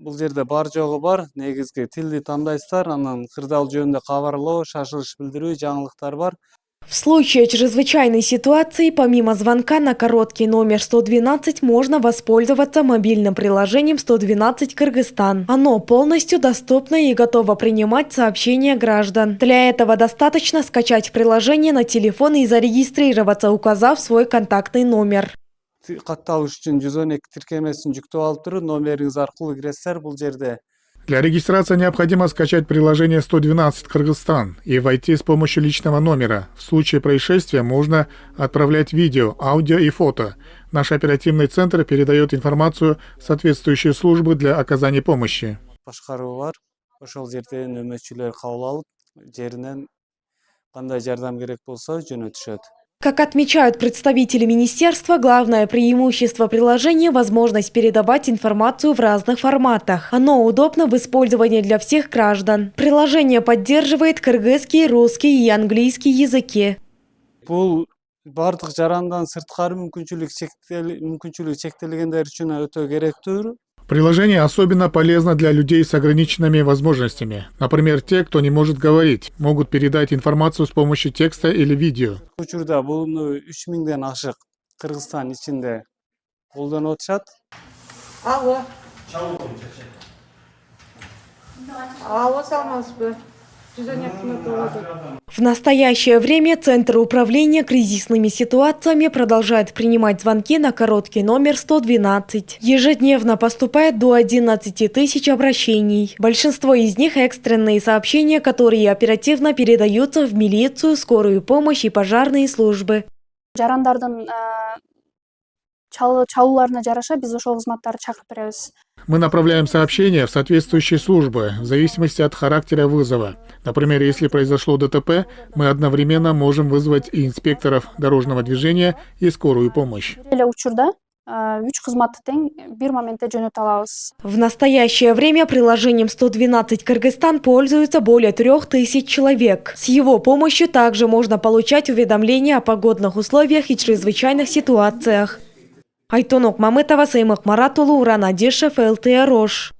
Бул жерде бар жогу бар. Негизги тилди тандайсыздар, анан кырдаал жөнүндө кабарлоо, шашылыш билдирүү, жаңылыктар бар. В случае чрезвычайной ситуации, помимо звонка на короткий номер 112, можно воспользоваться мобильным приложением 112 Кыргызстан. Оно полностью доступно и готово принимать сообщения граждан. Для этого достаточно скачать приложение на телефон и зарегистрироваться, указав свой контактный номер. Катталыш үчүн 112 тиркемесин жүктөп алып туруп, номериңиз аркылуу киресиздер бул жерде. Для регистрации необходимо скачать приложение 112 Кыргызстан и войти с помощью личного номера. В случае происшествия можно отправлять видео, аудио и фото. Наш оперативный центр передает информацию в соответствующие службы для оказания помощи. Башкаруу бар. Ошол жерден өмөчүлөр кабыл алып, жеринен кандай жардам керек болсо жөнөтүшөт. Как отмечают представители министерства, главное преимущество приложения – возможность передавать информацию в разных форматах. Оно удобно в использовании для всех граждан. Приложение поддерживает кыргызский, русский и английский языки. Бул бардык жарандан сырткары мүмкүнчүлүк чектелгендер үчүн өтө керектүү. Приложение особенно полезно для людей с ограниченными возможностями. Например, те, кто не может говорить, могут передать информацию с помощью текста или видео. Учурда буну 3000ден ашык Кыргызстан ичинде колдонуп атышат. Алло. Алло, саламатсызбы? В настоящее время Центр управления кризисными ситуациями продолжает принимать звонки на короткий номер 112. Ежедневно поступает до 11 тысяч обращений. Большинство из них экстренные сообщения, которые оперативно передаются в милицию, скорую помощь и пожарные службы. Жарандардын чалууларына жараша биз ошол кызматтарды чакырып беребиз. Мы направляем сообщения в соответствующие службы в зависимости от характера вызова. Например, если произошло ДТП, мы одновременно можем вызвать и инспекторов дорожного движения, и скорую помощь. В настоящее время приложением 112 Кыргызстан пользуются более 3000 человек. С его помощью также можно получать уведомления о погодных условиях и чрезвычайных ситуациях. Айтонок Мамытова, Саймак Маратулу, Уран Адишев, ЛТР Рош.